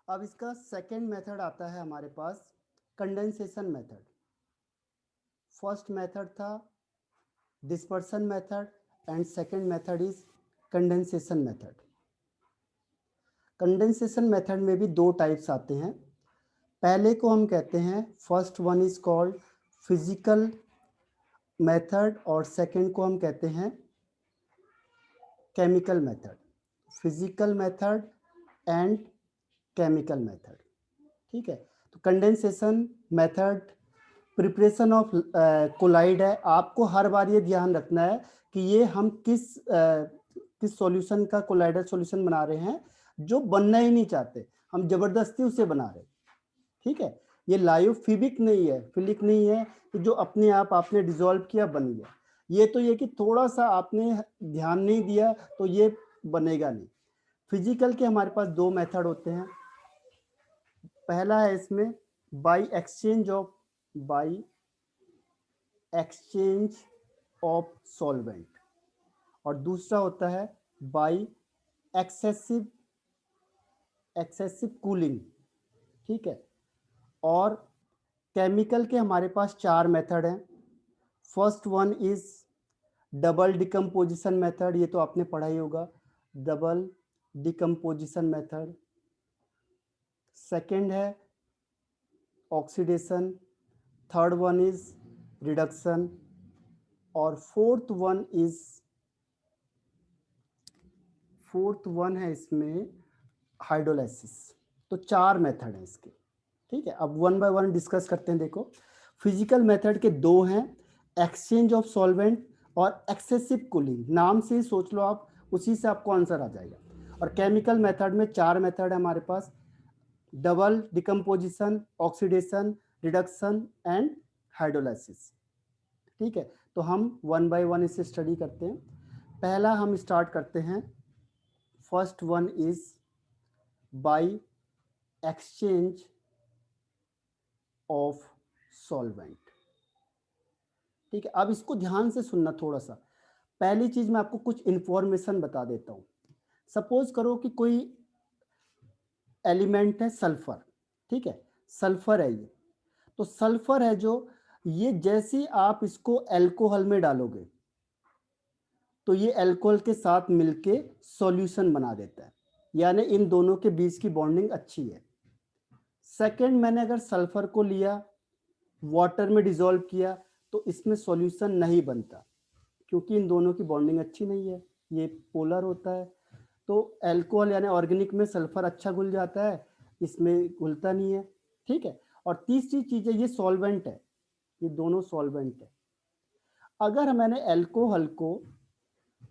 अब इसका second method आता है हमारे पास कंडेंसेशन मेथड। फर्स्ट मेथड था dispersion method and second method is condensation method. Condensation method में भी दो टाइप्स आते हैं। पहले को हम कहते हैं first one is called physical method और सेकेंड को हम कहते हैं chemical method. Physical method and chemical method. ठीक है, तो condensation method preparation of colloid है। आपको हर बार ये ध्यान रखना है कि ये हम किस सॉल्यूशन का कोलाइडल सॉल्यूशन बना रहे हैं जो बनना ही नहीं चाहते, हम जबरदस्ती उसे बना रहे हैं। ठीक है, ये लायोफिलिक नहीं है, फिलिक नहीं है कि जो अपने आप आपने डिसॉल्व किया बन गया। ये तो ये कि थोड़ा सा आपने ध्यान नहीं दिया तो ये बनेगा नहीं। फिजिकल के हमारे पास दो मेथड होते हैं। पहला है इसमें बाय एक्सचेंज ऑफ सॉल्वेंट और दूसरा होता है बाय एक्सेसिव कूलिंग। ठीक है, और केमिकल के हमारे पास चार मेथड हैं। First one is double decomposition method, ये तो आपने पढ़ा ही होगा, डबल डिकम्पोजिशन मेथड। सेकेंड है oxidation, third one is reduction और फोर्थ वन है इसमें हाइड्रोलाइसिस। तो चार मेथड है इसके। ठीक है, अब वन बाय वन डिस्कस करते हैं। देखो, फिजिकल मेथड के दो हैं, एक्सचेंज ऑफ सॉल्वेंट और एक्सेसिव कूलिंग। नाम से ही सोच लो आप, उसी से आपको आंसर आ जाएगा। और केमिकल मेथड में चार मेथड है हमारे पास, double decomposition, oxidation, reduction and hydrolysis. ठीक है, तो हम वन बाय वन इसे स्टडी करते हैं। पहला हम स्टार्ट करते हैं, first one is by exchange of solvent. ठीक है, अब इसको ध्यान से सुनना थोड़ा सा। पहली चीज मैं आपको कुछ इंफॉर्मेशन बता देता हूं। सपोज करो कि कोई एलिमेंट है सल्फर। ठीक है, सल्फर है ये, तो सल्फर है जो, ये जैसे आप इसको एल्कोहल में डालोगे तो ये एल्कोहल के साथ मिलके सॉल्यूशन बना देता है, यानी इन दोनों के बीच की बॉन्डिंग अच्छी है। सेकंड, मैंने अगर सल्फर को लिया वाटर में डिसॉल्व किया तो इसमें सॉल्यूशन नहीं बनता, क्योंकि इन दोनों की बॉन्डिंग अच्छी नहीं है, ये पोलर होता है। तो एल्कोहल यानी ऑर्गेनिक में सल्फर अच्छा घुल जाता है, इसमें घुलता नहीं है। ठीक है, और तीसरी चीज है ये सॉल्वेंट है, ये दोनों सॉल्वेंट है। अगर मैंने एल्कोहल को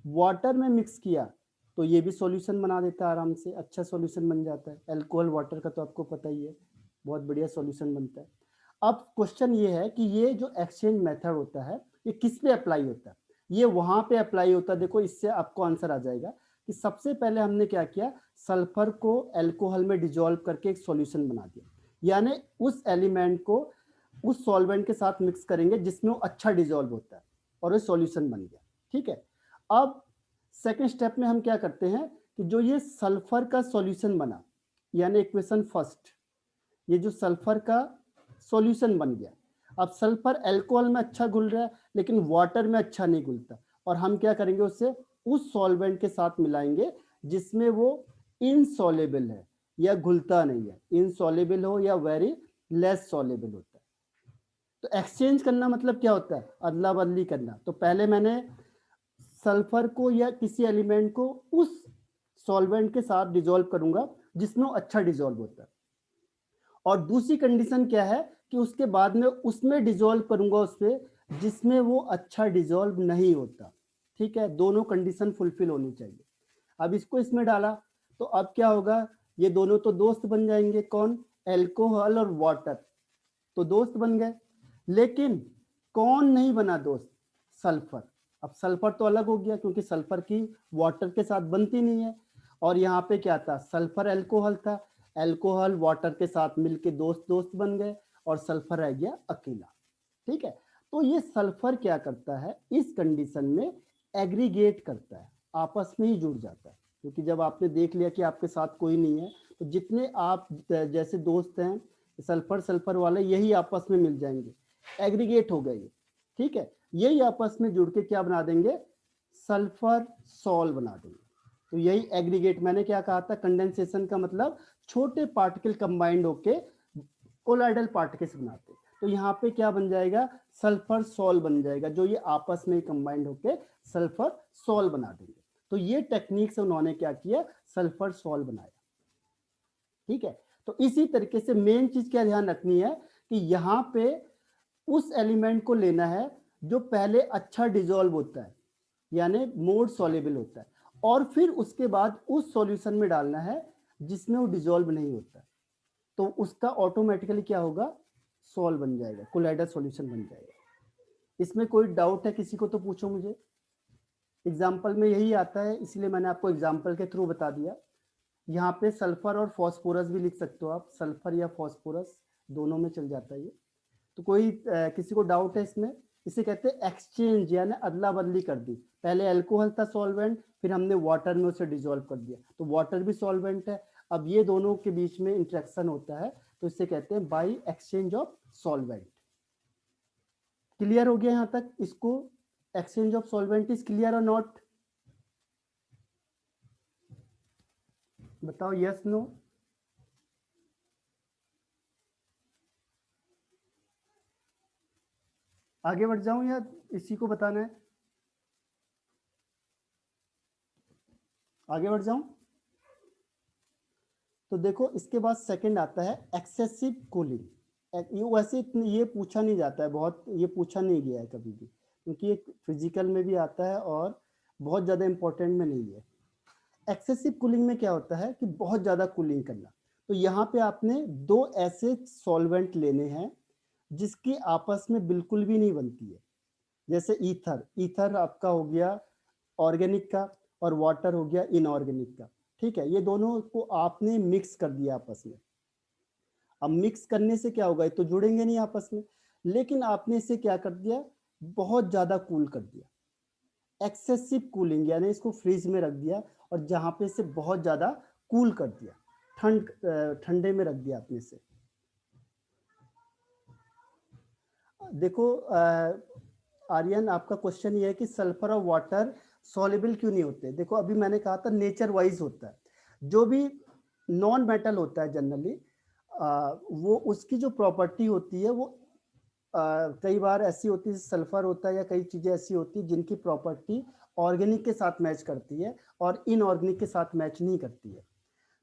वाटर में मिक्स किया तो ये भी सॉल्यूशन बना देता है, आराम से अच्छा सॉल्यूशन बन जाता है। एल्कोहल वाटर का तो आपको पता ही है, बहुत बढ़िया सॉल्यूशन बनता है। अब क्वेश्चन ये है कि ये जो एक्सचेंज मेथड होता है ये किस पे अप्लाई होता है? ये वहां पे अप्लाई होता है। देखो, इससे आपको आंसर आ जाएगा कि सबसे पहले हमने क्या किया, सल्फर को एल्कोहल में डिजोल्व करके एक सॉल्यूशन बना दिया, यानी उस एलिमेंट को उस सॉल्वेंट के साथ मिक्स करेंगे जिसमें वो अच्छा डिजोल्व होता है और वो सॉल्यूशन बन गया। ठीक है, अब सेकेंड स्टेप में हम क्या करते हैं कि जो ये सल्फर का सॉल्यूशन बना, यानी इक्वेशन फर्स्ट, ये जो सल्फर का सॉल्यूशन बन गया, अब सल्फर अल्कोहल में अच्छा घुल रहा है लेकिन वाटर में अच्छा नहीं घुलता, और हम क्या करेंगे, उससे उस सॉल्वेंट के साथ मिलाएंगे जिसमें वो इनसॉल्युबल है या घुलता नहीं है, इनसॉल्युबल हो या वेरी लेस सॉल्युबल होता है। तो एक्सचेंज करना मतलब क्या होता है, अदला बदली करना। तो पहले मैंने सल्फर को या किसी एलिमेंट को उस सॉल्वेंट के साथ डिसॉल्व करूंगा जिसमें अच्छा डिसॉल्व होता है, और दूसरी कंडीशन क्या है कि उसके बाद में उसमें डिसॉल्व करूंगा उसपे जिसमें वो अच्छा डिसॉल्व नहीं होता। ठीक है, दोनों कंडीशन फुलफिल होनी चाहिए। अब इसको इसमें डाला तो अब क्या होगा, ये दोनों तो दोस्त बन जाएंगे। कौन? एल्कोहल और वाटर तो दोस्त बन गए, लेकिन कौन नहीं बना दोस्त? सल्फर। अब सल्फर तो अलग हो गया क्योंकि सल्फर की वाटर के साथ बनती नहीं है, और यहाँ पे क्या था, सल्फर एल्कोहल था, एल्कोहल वाटर के साथ मिलके दोस्त दोस्त बन गए और सल्फर रह गया अकेला। ठीक है, तो ये सल्फर क्या करता है इस कंडीशन में, एग्रीगेट करता है, आपस में ही जुड़ जाता है। क्योंकि जब आपने देख लिया कि आपके साथ कोई नहीं है तो जितने आप जैसे दोस्त हैं सल्फर सल्फर वाले यही आपस में मिल जाएंगे, एग्रीगेट हो गए, ठीक है, यही आपस में जुड़ के क्या बना देंगे, सल्फर सॉल बना देंगे। तो यही एग्रीगेट, मैंने क्या कहा था, कंडेंसेशन का मतलब छोटे पार्टिकल कंबाइंड होके कोलाइडल पार्टिकल्स बनाते हैं। तो यहाँ पे क्या बन जाएगा, सल्फर सॉल बन जाएगा, जो ये आपस में कंबाइंड होके सल्फर सॉल बना देंगे। तो ये टेक्निक से उन्होंने क्या किया, सल्फर सॉल बनाया, ठीक है। तो इसी तरीके से मेन चीज क्या ध्यान रखनी है कि यहाँ पे उस एलिमेंट को लेना है जो पहले अच्छा डिजोल्व होता है, यानी मोर सॉल्युबल होता है, और फिर उसके बाद उस सॉल्यूशन में डालना है जिसमें वो डिजोल्व नहीं होता है। तो उसका ऑटोमेटिकली क्या होगा, सॉल्व बन जाएगा, कोलाइडल सॉल्यूशन बन जाएगा। इसमें कोई डाउट है किसी को तो पूछो मुझे। एग्जाम्पल में यही आता है, इसलिए मैंने आपको एग्जाम्पल के थ्रू बता दिया। यहाँ पे सल्फर और फॉस्फोरस भी लिख सकते हो आप, सल्फर या फॉस्फोरस दोनों में चल जाता है ये। तो कोई किसी को डाउट है इसमें, इसे कहते हैं एक्सचेंज, यानी अदला बदली कर दी। पहले अल्कोहल था सॉल्वेंट, फिर हमने वाटर में उसे डिसॉल्व कर दिया, तो वाटर भी सॉल्वेंट है, अब ये दोनों के बीच में इंटरेक्शन होता है, तो इसे कहते हैं by exchange of solvent. Clear हो गया यहां तक इसको, exchange of solvent is clear और नॉट, बताओ यस नो। आगे बढ़ जाऊं या इसी को बताना है, आगे बढ़ जाऊं। तो देखो इसके बाद सेकंड आता है एक्सेसिव कूलिंग। वैसे ये पूछा नहीं जाता है बहुत, ये पूछा नहीं गया है कभी भी, क्योंकि ये फिजिकल में भी आता है और बहुत ज़्यादा इंपॉर्टेंट में नहीं है। एक्सेसिव कूलिंग में क्या होता है कि बहुत ज़्यादा कूलिंग करना। तो यहाँ पे आपने दो ऐसे सॉल्वेंट लेने हैं जिसकी आपस में बिल्कुल भी नहीं बनती है, जैसे ईथर, ईथर आपका हो गया ऑर्गेनिक का और वाटर हो गया इनऑर्गेनिक का, ठीक है। ये दोनों को आपने मिक्स कर दिया आपस में। अब मिक्स करने से क्या होगा, ये तो जुड़ेंगे नहीं आपस में, लेकिन आपने इसे क्या कर दिया, बहुत ज्यादा कूल कर दिया, एक्सेसिव कूलिंग, यानी इसको फ्रिज में रख दिया और जहां पे इसे बहुत ज्यादा कूल कर दिया, ठंडे में रख दिया आपने इसे। देखो आर्यन, आपका क्वेश्चन ये है कि सल्फर और वाटर सॉल्युबल क्यों नहीं होते। देखो अभी मैंने कहा था नेचर वाइज होता है, जो भी नॉन मेटल होता है जनरली वो उसकी जो प्रॉपर्टी होती है वो कई बार ऐसी होती है, सल्फर होता है या कई चीजें ऐसी होती है जिनकी प्रॉपर्टी ऑर्गेनिक के साथ मैच करती है और इनऑर्गेनिक के साथ मैच नहीं करती है।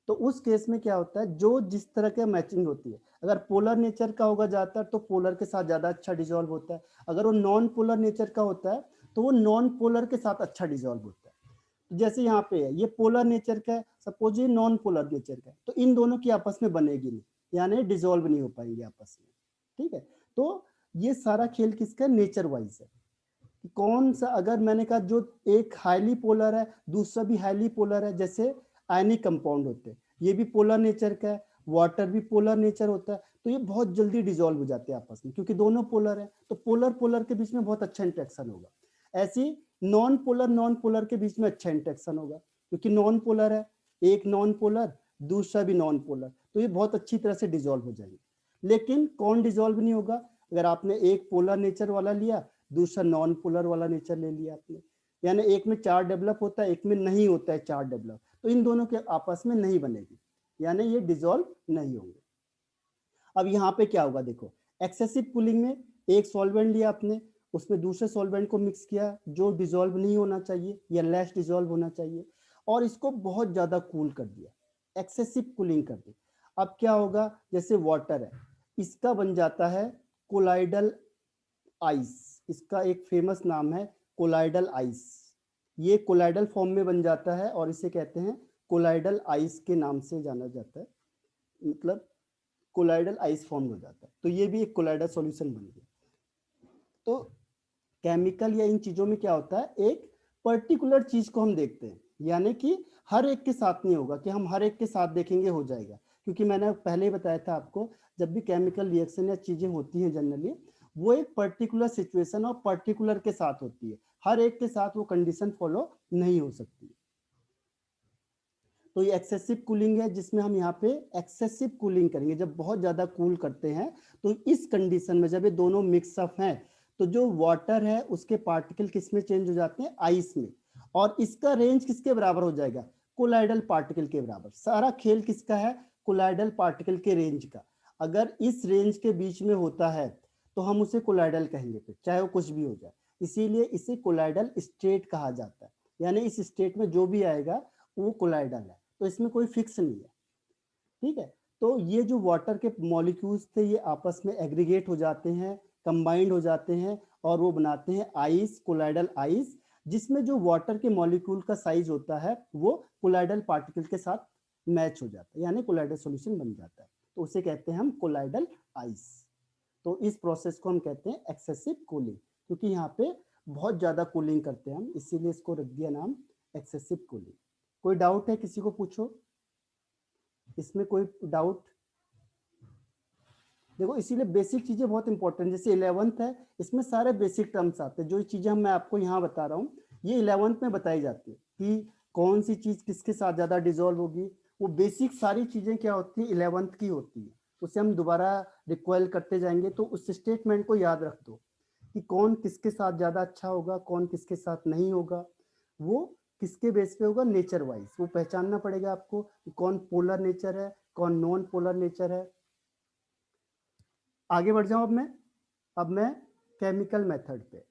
तो उस केस में क्या होता है, जो जिस तरह के मैचिंग होती है, अगर पोलर नेचर का होगा ज्यादातर तो पोलर के साथ ज्यादा अच्छा डिजोल्व होता है, अगर वो नॉन पोलर नेचर का होता है तो वो नॉन पोलर के साथ अच्छा डिजोल्व होता है। तो जैसे यहाँ पे है, ये पोलर नेचर का है, सपोज ये नॉन पोलर नेचर का है, तो इन दोनों की आपस में बनेगी नहीं, यानी डिजोल्व नहीं हो पाएंगे आपस में, ठीक है। तो ये सारा खेल किसका, नेचर वाइज है। कौन सा, अगर मैंने कहा जो एक हाईली पोलर है दूसरा भी हाईली पोलर है, जैसे आयनिक कंपाउंड होते हैं, ये भी पोलर नेचर का है, वाटर भी पोलर नेचर होता है, तो ये बहुत जल्दी डिजोल्व हो जाते हैं आपस में क्योंकि दोनों पोलर है, तो पोलर पोलर के बीच में बहुत अच्छा इंटरेक्शन होगा। ऐसी नॉन पोलर के बीच में अच्छा इंटरेक्शन होगा, क्योंकि नॉन पोलर है, एक नॉन पोलर दूसरा भी नॉन पोलर, तो ये बहुत अच्छी तरह से डिजोल्व हो जाएंगे। लेकिन कौन डिजोल्व नहीं होगा, अगर आपने एक पोलर नेचर वाला लिया दूसरा नॉन पोलर वाला नेचर ले लिया आपने, यानी एक में चार्ज डेवलप होता है एक में नहीं होता है चार्ज डेवलप, तो इन दोनों के आपस में नहीं बनेगी, यानी ये डिसॉल्व नहीं होंगे। अब यहाँ पे क्या होगा, देखो एक्सेसिव कूलिंग में एक सॉल्वेंट लिया आपने, उसमें दूसरे सॉल्वेंट को मिक्स किया जो डिसॉल्व नहीं होना चाहिए या लेस डिसॉल्व होना चाहिए, और इसको बहुत ज्यादा कूल कर दिया, एक्सेसिव कूलिंग कर दी। अब क्या होगा, जैसे वाटर है, इसका बन जाता है कोलाइडल आइस, इसका एक फेमस नाम है कोलाइडल आइस, ये कोलाइडल फॉर्म में बन जाता है और इसे कहते हैं कोलाइडल आइस के नाम से जाना जाता है, मतलब कोलाइडल आइस फॉर्म हो जाता है, तो ये भी एक कोलाइडल सॉल्यूशन बन गया। तो केमिकल या इन चीजों में क्या होता है, एक पर्टिकुलर चीज को हम देखते हैं, यानी कि हर एक के साथ नहीं होगा कि हम हर एक के साथ देखेंगे हो जाएगा, क्योंकि मैंने पहले ही बताया था आपको, जब भी केमिकल रिएक्शन या चीजें होती हैं जनरली वो एक पर्टिकुलर सिचुएशन और पर्टिकुलर के साथ होती है, हर एक के साथ वो कंडीशन फॉलो नहीं हो सकती। तो ये एक्सेसिव कूलिंग है, जिसमें हम यहाँ पे एक्सेसिव कूलिंग करेंगे। जब बहुत ज़्यादा कूल करते हैं तो इस कंडीशन में जब ये दोनों मिक्सअप हैं तो जो वाटर है उसके पार्टिकल किस में चेंज हो जाते हैं, आइस में। और इसका रेंज किसके बराबर हो जाएगा, कोलाइडल पार्टिकल के बराबर। सारा खेल किसका है, कोलाइडल पार्टिकल के रेंज का। अगर इस रेंज के बीच में होता है तो हम उसे कोलाइडल कहेंगे, फिर चाहे वो कुछ भी हो जाए। इसीलिए इसे कोलाइडल स्टेट कहा जाता है, यानी इस स्टेट में जो भी आएगा वो कोलाइडल है, तो इसमें कोई फिक्स नहीं है। ठीक है, तो ये जो वाटर के मॉलिक्यूल्स थे ये आपस में एग्रीगेट हो जाते हैं, कंबाइंड हो जाते हैं और वो बनाते हैं आइस, कोलाइडल आइस, जिसमें जो वाटर के मॉलिक्यूल का साइज होता है वो कोलाइडल पार्टिकल के साथ मैच हो जाता है, यानी कोलाइडल सॉल्यूशन बन जाता है। तो उसे कहते हैं हम कोलाइडल आइस। तो इस प्रोसेस को हम कहते हैं एक्सेसिव कूलिंग, क्योंकि यहाँ पे बहुत ज्यादा कूलिंग करते हैं हम, इसीलिए इसको रख दिया नाम एक्सेसिव कूलिंग। कोई डाउट है, किसी को पूछो इसमें कोई डाउट। देखो इसीलिए बेसिक चीजें बहुत इंपॉर्टेंट, जैसे 11th है इसमें सारे बेसिक टर्म्स आते हैं। जो चीजें मैं आपको यहाँ बता रहा हूँ ये 11th में बताई जाती है कि कौन सी चीज किसके साथ ज्यादा डिजोल्व होगी। वो बेसिक सारी चीजें क्या होती है 11th की होती है, उसे हम दोबारा रिकॉइल करते जाएंगे। तो उस स्टेटमेंट को याद रख दो कि कौन किसके साथ ज्यादा अच्छा होगा, कौन किसके साथ नहीं होगा, वो किसके बेस पे होगा, नेचर वाइज वो पहचानना पड़ेगा आपको कि कौन पोलर नेचर है, कौन नॉन पोलर नेचर है। आगे बढ़ जाऊं अब मैं केमिकल मेथड पे।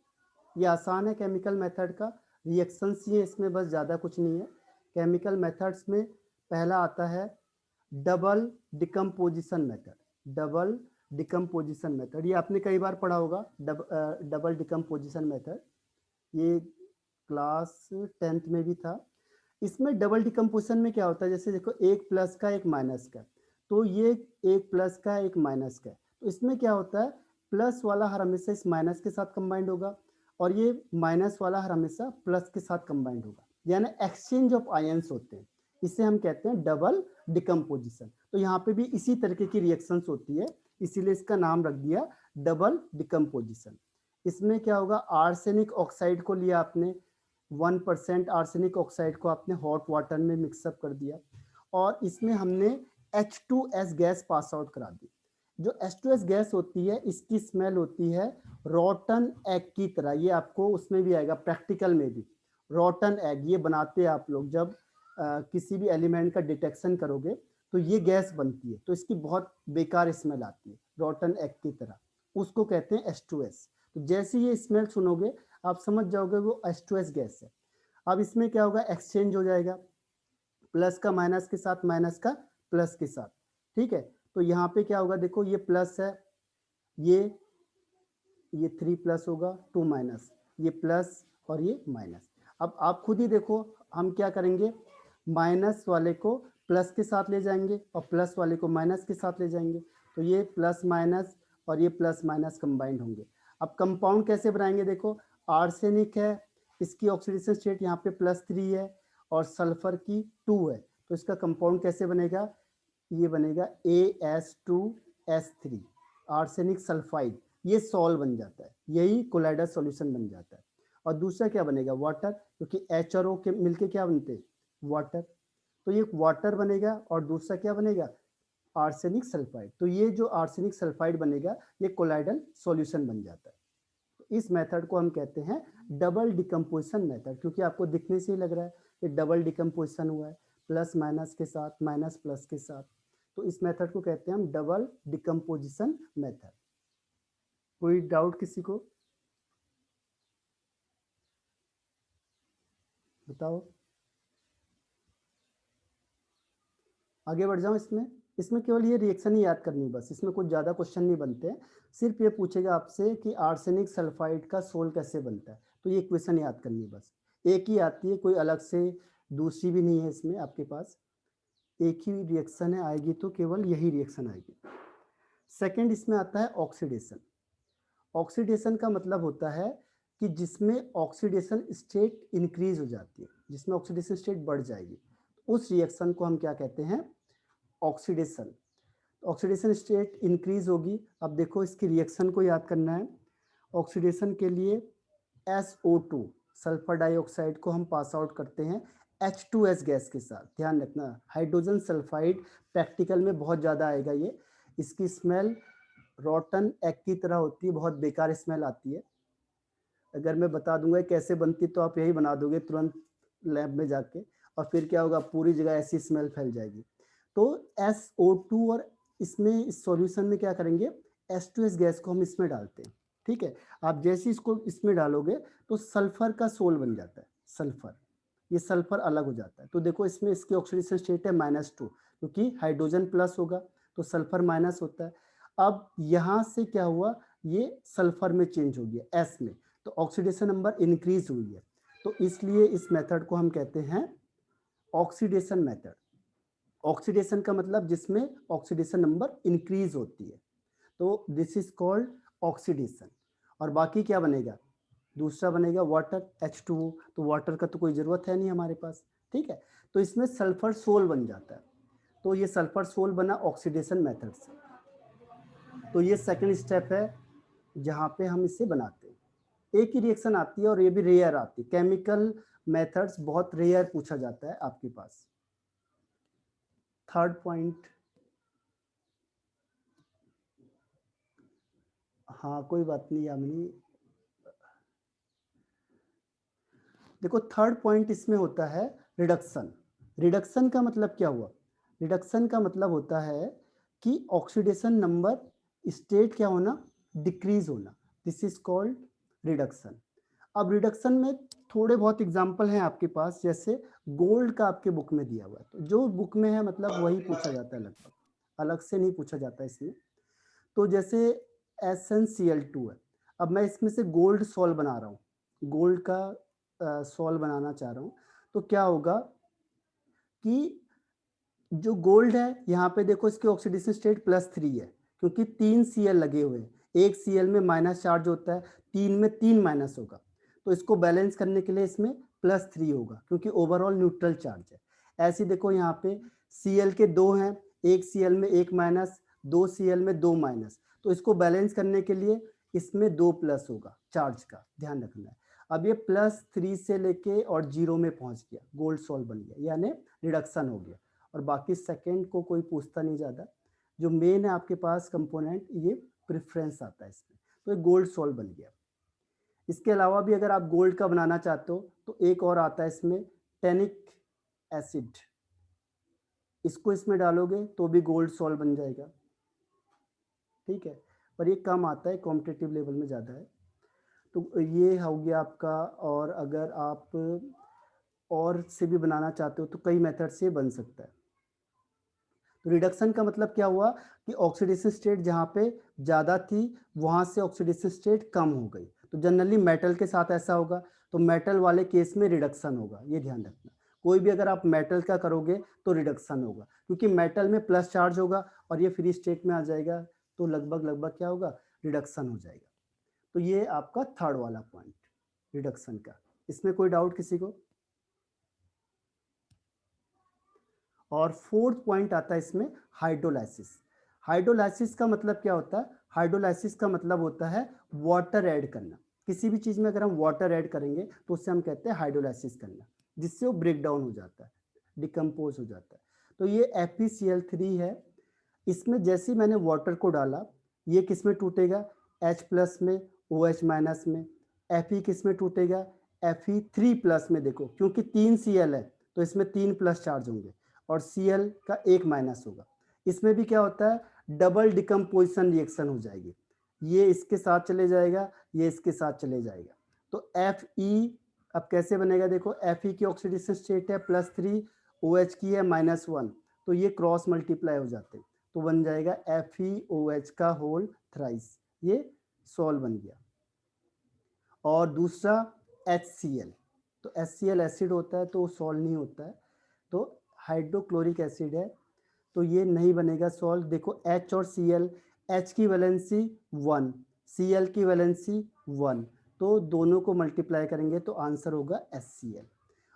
ये आसान है केमिकल मेथड का, रिएक्शंस ही है इसमें, बस ज़्यादा कुछ नहीं है। केमिकल मेथड्स में पहला आता है double decomposition method. Double decomposition method ये आपने कई बार पढ़ा होगा, डबल डिकम्पोजिशन मेथड, ये क्लास 10th में भी था। इसमें डबल डिकम्पोजिशन में क्या होता है, जैसे देखो एक प्लस का एक माइनस का, तो ये एक प्लस का एक माइनस का, तो इसमें क्या होता है प्लस वाला हर हमेशा इस माइनस के साथ कंबाइंड होगा और ये माइनस वाला हर हमेशा प्लस के साथ कंबाइंड होगा, यानी एक्सचेंज ऑफ आयंस होते हैं। इसे हम कहते हैं डबल डिकम्पोजिशन। तो यहाँ पे भी इसी तरीके की रिएक्शंस होती है, इसीलिए इसका नाम रख दिया डबल डिकम्पोजिशन। इसमें क्या होगा, आर्सेनिक ऑक्साइड को लिया आपने, 1% आर्सेनिक ऑक्साइड को आपने हॉट वाटर में मिक्सअप कर दिया और इसमें हमने H2S गैस पास आउट करा दी। जो H2S गैस होती है इसकी स्मेल होती है रॉटन एग की तरह, ये आपको उसमें भी आएगा प्रैक्टिकल में भी। रॉटन एग ये बनाते हैं आप लोग जब किसी भी एलिमेंट का डिटेक्शन करोगे तो ये गैस बनती है, तो इसकी बहुत बेकार स्मेल आती है रॉटन एग की तरह, उसको कहते हैं H2S। तो जैसे ये स्मेल सुनोगे आप समझ जाओगे वो H2S गैस है। अब इसमें क्या होगा, एक्सचेंज हो जाएगा प्लस का माइनस के साथ, माइनस का प्लस के साथ। ठीक है, तो यहाँ पे क्या होगा, देखो ये प्लस है, ये 3 प्लस होगा, 2 माइनस, ये प्लस और ये माइनस। अब आप खुद ही देखो हम क्या करेंगे, माइनस वाले को प्लस के साथ ले जाएंगे और प्लस वाले को माइनस के साथ ले जाएंगे, तो ये प्लस माइनस और ये प्लस माइनस कंबाइंड होंगे। अब कंपाउंड कैसे बनाएंगे, देखो आर्सेनिक है, इसकी ऑक्सीडेशन स्टेट यहाँ पे +3 है और सल्फर की 2 है, तो इसका कंपाउंड कैसे बनेगा, ये बनेगा AS2S3 आर्सेनिक सल्फाइड, ये सॉल बन जाता है, यही कोलाइडल सॉल्यूशन बन जाता है। और दूसरा क्या बनेगा, वाटर, क्योंकि H और O के मिलके क्या बनते हैं, वाटर, तो ये वाटर बनेगा और दूसरा क्या बनेगा, आर्सेनिक सल्फाइड। तो ये जो आर्सेनिक सल्फाइड बनेगा ये कोलाइडल सॉल्यूशन बन जाता है। तो इस मेथड को हम कहते हैं डबल डिकम्पोजिशन मेथड, क्योंकि आपको दिखने से ही लग रहा है कि डबल डिकम्पोजिशन हुआ है, प्लस माइनस के साथ, माइनस प्लस के साथ। तो इस मेथड को कहते हैं हम डबल डिकम्पोजिशन मेथड। कोई डाउट किसी को, बताओ। आगे बढ़ जाओ इसमें केवल ये रिएक्शन ही याद करनी है बस, इसमें कुछ ज़्यादा क्वेश्चन नहीं बनते हैं। सिर्फ ये पूछेगा आपसे कि आर्सेनिक सल्फाइड का सोल कैसे बनता है, तो ये इक्वेशन याद करनी है बस, एक ही आती है, कोई अलग से दूसरी भी नहीं है इसमें आपके पास, एक ही रिएक्शन है, आएगी तो केवल यही रिएक्शन आएगी। सेकेंड इसमें आता है ऑक्सीडेशन। ऑक्सीडेशन का मतलब होता है कि जिसमें ऑक्सीडेशन स्टेट इंक्रीज हो जाती है, जिसमें ऑक्सीडेशन स्टेट बढ़ जाएगी, उस रिएक्शन को हम क्या कहते हैं, ऑक्सीडेशन। ऑक्सीडेशन स्टेट इंक्रीज होगी। अब देखो इसकी रिएक्शन को याद करना है, ऑक्सीडेशन के लिए SO2 सल्फर डाइऑक्साइड को हम पास आउट करते हैं H2S गैस के साथ। ध्यान रखना, हाइड्रोजन सल्फाइड प्रैक्टिकल में बहुत ज़्यादा आएगा ये। इसकी स्मेल रॉटन एग की तरह होती है, बहुत बेकार स्मेल आती है। अगर मैं बता दूंगा कैसे बनती तो आप यही बना दोगे तुरंत लैब में जाके, और फिर क्या होगा, पूरी जगह ऐसी स्मेल फैल जाएगी। तो SO2 और इसमें इस सॉल्यूशन में क्या करेंगे, H2S गैस को हम इसमें डालते हैं। ठीक है, आप जैसे इसको इसमें डालोगे तो सल्फर का सोल बन जाता है, सल्फर, ये सल्फर अलग हो जाता है। तो देखो इसमें इसकी ऑक्सीडेशन स्टेट है -2, क्योंकि हाइड्रोजन प्लस होगा तो सल्फर माइनस होता है। अब यहाँ से क्या हुआ, ये सल्फर में चेंज हो गया S में, तो ऑक्सीडेशन नंबर इंक्रीज हुई है। तो इसलिए इस मेथड को हम कहते हैं ऑक्सीडेशन मेथड। ऑक्सीडेशन का मतलब जिसमें ऑक्सीडेशन नंबर इंक्रीज होती है, तो दिस इज कॉल्ड ऑक्सीडेशन। और बाकी क्या बनेगा, दूसरा बनेगा वाटर H2O, तो वाटर का तो कोई ज़रूरत है नहीं हमारे पास। ठीक है, तो इसमें सल्फर सोल बन जाता है। तो ये सल्फर सोल बना ऑक्सीडेशन मेथड से। तो ये सेकंड स्टेप है जहाँ पे हम इसे बनाते हैं। एक ही रिएक्शन आती है और ये भी रेयर आती है, केमिकल मेथड्स बहुत रेयर पूछा जाता है आपके पास। थर्ड पॉइंट, हाँ कोई बात नहीं यामिनी। देखो थर्ड पॉइंट इसमें होता है रिडक्शन। रिडक्शन का मतलब क्या हुआ, रिडक्शन का मतलब होता है कि ऑक्सीडेशन नंबर स्टेट क्या होना, डिक्रीज होना। This is called reduction. अब रिडक्शन में थोड़े बहुत एग्जाम्पल हैं आपके पास, जैसे गोल्ड का आपके बुक में दिया हुआ है, तो जो बुक में है मतलब वही पूछा जाता है, लगभग अलग से नहीं पूछा जाता इसमें। तो जैसे SnCl2 है, अब मैं इसमें से गोल्ड सॉल्व बना रहा हूँ, गोल्ड का सॉल्व बनाना चाह रहा हूँ, तो क्या होगा कि जो गोल्ड है यहाँ पे देखो इसकी ऑक्सीडेशन स्टेट +3 है, क्योंकि 3 Cl लगे हुए हैं, एक Cl में माइनस चार्ज होता है, 3 में 3 माइनस होगा, तो इसको बैलेंस करने के लिए इसमें +3 होगा, क्योंकि ओवरऑल न्यूट्रल चार्ज है। ऐसे देखो यहाँ पे Cl के 2 हैं, एक Cl में 1 माइनस, 2 Cl में 2 माइनस, तो इसको बैलेंस करने के लिए इसमें 2 प्लस होगा चार्ज का, ध्यान रखना है। अब ये +3 से लेके और 0 में पहुंच गया, गोल्ड सॉल्व बन गया, यानी रिडक्शन हो गया। और बाकी सेकंड को कोई पूछता नहीं ज़्यादा, जो मेन है आपके पास कंपोनेंट, ये प्रेफरेंस आता है इसमें, तो ये गोल्ड सॉल्व बन गया। इसके अलावा भी अगर आप गोल्ड का बनाना चाहते हो तो एक और आता है इसमें, टैनिक एसिड, इसको इसमें डालोगे तो भी गोल्ड सॉल्व बन जाएगा। ठीक है, पर ये कम आता है, कॉम्पिटिटिव लेवल में ज़्यादा है। तो ये हो गया आपका। और अगर आप और से भी बनाना चाहते हो तो कई मेथड से बन सकता है। तो रिडक्शन का मतलब क्या हुआ कि ऑक्सीडेशन स्टेट जहाँ पे ज़्यादा थी वहाँ से ऑक्सीडेशन स्टेट कम हो गई। तो जनरली मेटल के साथ ऐसा होगा, तो मेटल वाले केस में रिडक्शन होगा, ये ध्यान रखना। कोई भी अगर आप मेटल का करोगे तो रिडक्शन होगा, क्योंकि मेटल में प्लस चार्ज होगा और ये फ्री स्टेट में आ जाएगा, तो लगभग लगभग क्या होगा, रिडक्शन हो जाएगा। तो ये आपका थर्ड वाला पॉइंट रिडक्शन का। इसमें कोई डाउट किसी को? और फोर्थ पॉइंट आता है इसमें हाइड्रोलाइसिस। हाइड्रोलाइसिस का मतलब क्या होता है, हाइड्रोलाइसिस का मतलब होता है वाटर ऐड करना। किसी भी चीज में अगर हम वाटर ऐड करेंगे तो उससे हम कहते हैं हाइड्रोलाइसिस करना, जिससे वो ब्रेक डाउन हो जाता है, डिकम्पोज हो जाता है। तो ये FeCl3 है, इसमें जैसे मैंने वाटर को डाला, ये किस में टूटेगा, H+ में, OH- में। Fe किस में टूटेगा, Fe3+ में। देखो क्योंकि 3 Cl है तो इसमें 3 प्लस चार्ज होंगे और Cl का 1 माइनस होगा। इसमें भी क्या होता है, डबल डिकम्पोजिशन रिएक्शन हो जाएगी, ये इसके साथ चले जाएगा, ये इसके साथ चले जाएगा। तो Fe अब कैसे बनेगा, देखो Fe की ऑक्सीडेशन स्टेट है +3, OH की है -1, तो ये क्रॉस मल्टीप्लाई हो जाते हैं, तो बन जाएगा FeOH का होल थ्राइस, ये सॉल्व बन गया। और दूसरा HCl, तो HCl एसिड होता है तो सॉल्व नहीं होता है, तो हाइड्रोक्लोरिक एसिड है तो ये नहीं बनेगा सॉल्व। देखो H और Cl, H की वैलेंसी 1, Cl की वैलेंसी 1, तो दोनों को मल्टीप्लाई करेंगे तो आंसर होगा HCl।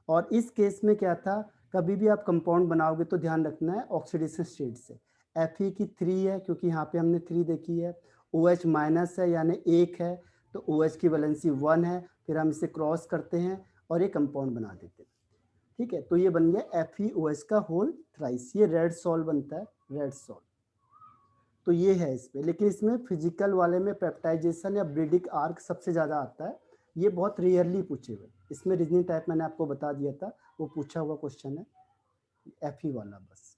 और इस केस में क्या था, कभी भी आप कंपाउंड बनाओगे तो ध्यान रखना है ऑक्सीडेशन स्टेट से। Fe की 3 है क्योंकि यहाँ पे हमने 3 देखी है, OH- है यानी 1 है, तो OH की वैलेंसी 1 है, फिर हम इसे क्रॉस करते हैं और ये कंपाउंड बना देते हैं। ठीक है, तो ये बन गया FeOH का होल थ्राइस, ये रेड सॉल्ट बनता है, रेड सॉल्ट। तो ये है इसमें, लेकिन इसमें फिजिकल वाले में पेप्टाइजेशन या ब्रीडिंग आर्क सबसे ज़्यादा आता है, ये बहुत रेयरली पूछे हुए। इसमें रीजनिंग टाइप मैंने आपको बता दिया था, वो पूछा हुआ क्वेश्चन है FE वाला बस।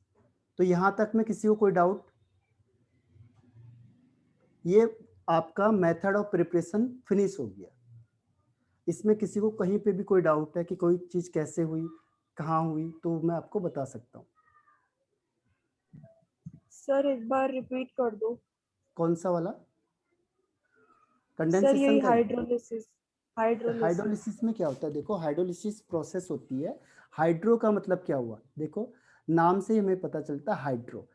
तो यहाँ तक में किसी को कोई डाउट? ये आपका मेथड ऑफ प्रिपरेशन फिनिश हो गया। इसमें किसी को कहीं पे भी कोई डाउट है कि कोई चीज़ कैसे हुई, कहाँ हुई, तो मैं आपको बता सकता हूँ। सर एक बार रिपीट कर दो। कौन सा वाला? सर कंडेंसेशन यही का? हाइड्रोलिसिस। हाइड्रोलिसिस हाइड्रोलिसिस में क्या होता है, देखो हाइड्रोलिसिस प्रोसेस होती है। हाइड्रो का मतलब क्या हुआ, देखो नाम से ही हमें पता चलता है हाइड्रो।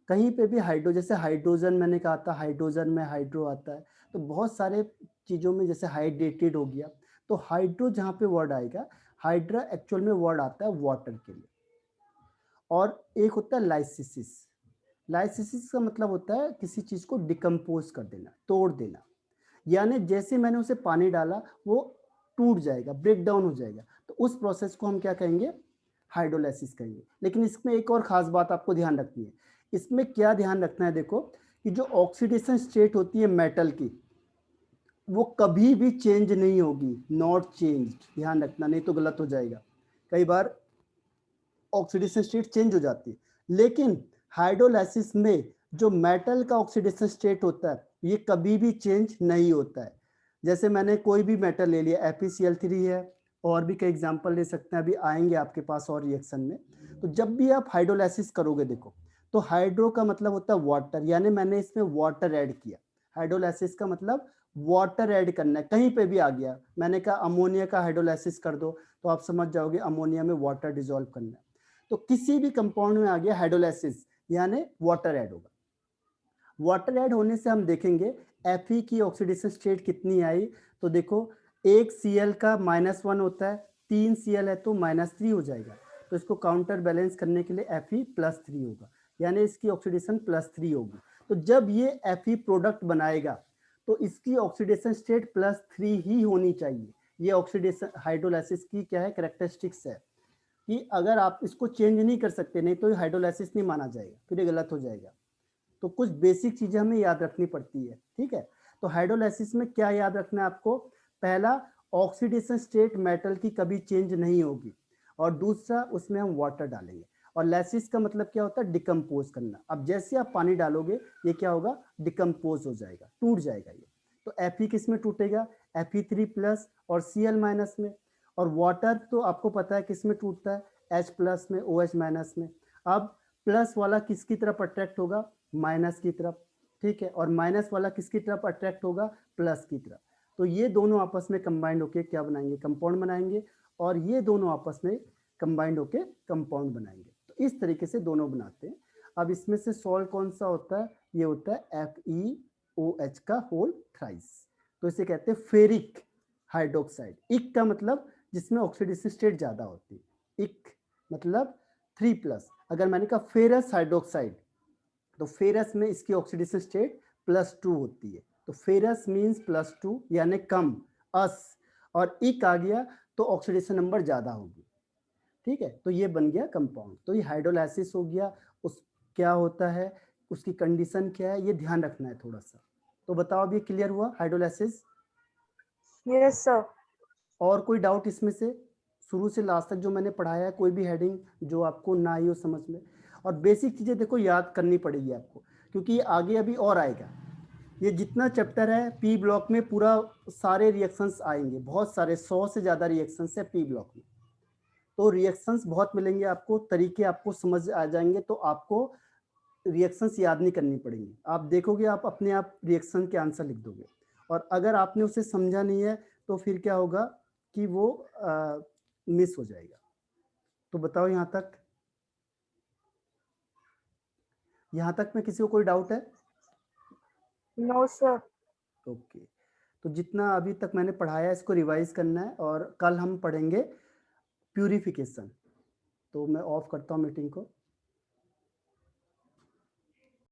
कहीं पे भी हाइड्रो, जैसे हाइड्रोजन मैंने कहा था, हाइड्रोजन में हाइड्रो आता है, तो बहुत सारे चीज़ों में जैसे हाइड्रेटेड हो गया, तो हाइड्रो जहाँ पे वर्ड आएगा, हाइड्रा एक्चुअल में वर्ड आता है वाटर के लिए। और एक होता है लाइसिसिस। लाइसिसिस का मतलब होता है किसी चीज़ को डिकम्पोज कर देना, तोड़ देना, यानी जैसे मैंने उसे पानी डाला वो टूट जाएगा, ब्रेक डाउन हो जाएगा, तो उस प्रोसेस को हम क्या कहेंगे, हाइड्रोलाइसिस कहेंगे। लेकिन इसमें एक और ख़ास बात आपको ध्यान रखनी है। इसमें क्या ध्यान रखना है, देखो कि जो ऑक्सीडेशन स्टेट होती है मेटल की, वो कभी भी चेंज नहीं होगी, नॉट चेंज, ध्यान रखना, नहीं तो गलत हो जाएगा। कई बार ऑक्सीडेशन स्टेट चेंज हो जाती है, लेकिन हाइड्रोलाइसिस में जो मेटल का ऑक्सीडेशन स्टेट होता है ये कभी भी चेंज नहीं होता है। जैसे मैंने कोई भी मेटल ले लिया, FeCl3 है, और भी कई एग्जांपल ले सकते हैं, अभी आएंगे आपके पास और रिएक्शन में। तो जब भी आप हाइड्रोलाइसिस करोगे, देखो तो हाइड्रो का मतलब होता है वाटर, यानी मैंने इसमें वाटर ऐड किया। हाइड्रोलाइसिस का मतलब वाटर ऐड करना है, कहीं पे भी आ गया, मैंने कहा अमोनिया का हाइड्रोलाइसिस कर दो, तो आप समझ जाओगे अमोनिया में वाटर डिजोल्व करना है। तो किसी भी कंपाउंड में आ गया हाइड्रोलाइसिस, यानी वाटर ऐड होगा। वाटर ऐड होने से हम देखेंगे Fe की ऑक्सीडेशन स्टेट कितनी आई, तो देखो एक Cl का -1 होता है, 3 Cl है तो -3 हो जाएगा, तो इसको काउंटर बैलेंस करने के लिए Fe +3 होगा, यानी इसकी ऑक्सीडेशन +3 होगी। तो जब ये Fe प्रोडक्ट बनाएगा तो इसकी ऑक्सीडेशन स्टेट +3 ही होनी चाहिए। ये ऑक्सीडेशन हाइड्रोलाइसिस की क्या है, कैरेक्टरिस्टिक्स है कि अगर आप इसको चेंज नहीं कर सकते, नहीं तो हाइड्रोलाइसिस नहीं माना जाएगा, फिर ये गलत हो जाएगा। तो कुछ बेसिक चीजें हमें याद रखनी पड़ती है, ठीक है। तो हाइड्रोलाइसिस में क्या याद रखना है आपको, पहला ऑक्सीडेशन स्टेट मेटल की कभी चेंज नहीं होगी, और दूसरा उसमें हम वाटर डालेंगे। और लाइसिस का मतलब क्या होता है, डिकम्पोज करना। अब जैसे आप पानी डालोगे ये क्या होगा, डिकम्पोज हो जाएगा, टूट जाएगा ये। तो Fe किस में टूटेगा, Fe3+ और Cl- में। और वाटर तो आपको पता है किस में टूटता है, H+ में, OH- में। अब प्लस वाला किसकी तरफ अट्रैक्ट होगा, माइनस की तरफ, ठीक है, और माइनस वाला किसकी तरफ अट्रैक्ट होगा, प्लस की तरफ। तो ये दोनों आपस में कंबाइंड होके क्या बनाएंगे, कंपाउंड बनाएंगे, और ये दोनों आपस में कंबाइंड होके कंपाउंड बनाएंगे। तो इस तरीके से दोनों बनाते हैं। अब इसमें से सॉल्ट कौन सा होता है, ये होता है FeOH का होल थ्राइस। तो इसे कहते हैं फेरिक हाइड्रोक्साइड। इक का मतलब जिसमें ऑक्सीडेशन स्टेट ज्यादा होती है, इक मतलब 3+। अगर मैंने कहा फेरस हाइड्रोक्साइड, तो फेरस में इसकी ऑक्सीडेशन स्टेट +2 होती है, तो फेरस मीन्स +2 यानी कम, अस, और इक आ गया तो ऑक्सीडेशन नंबर ज्यादा होगी, ठीक है। तो ये बन गया कंपाउंड। तो ये हाइड्रोलाइसिस हो गया, उस क्या होता है, उसकी कंडीशन क्या है, ये ध्यान रखना है थोड़ा सा। तो बताओ अब ये क्लियर हुआ हाइड्रोलाइसिस? Yes sir. और कोई डाउट इसमें से, शुरू से लास्ट तक जो मैंने पढ़ाया है, कोई भी हेडिंग जो आपको ना आई हो समझ में? और बेसिक चीज़ें देखो याद करनी पड़ेगी आपको, क्योंकि ये आगे अभी और आएगा। ये जितना चैप्टर है पी ब्लॉक में पूरा सारे रिएक्शंस आएंगे, बहुत सारे 100 से ज़्यादा रिएक्शंस है पी ब्लॉक में। तो रिएक्शंस बहुत मिलेंगे आपको, तरीके आपको समझ आ जाएंगे, तो आपको रिएक्शंस याद नहीं करनी पड़ेंगी। आप देखोगे आप अपने आप रिएक्शन के आंसर लिख दोगे, और अगर आपने उसे समझा नहीं है तो फिर क्या होगा कि वो मिस हो जाएगा। तो बताओ यहाँ तक में किसी को कोई डाउट है? No sir. ओके। तो जितना अभी तक मैंने पढ़ाया इसको रिवाइज करना है, और कल हम पढ़ेंगे प्यूरिफिकेशन। तो मैं ऑफ करता हूँ मीटिंग को।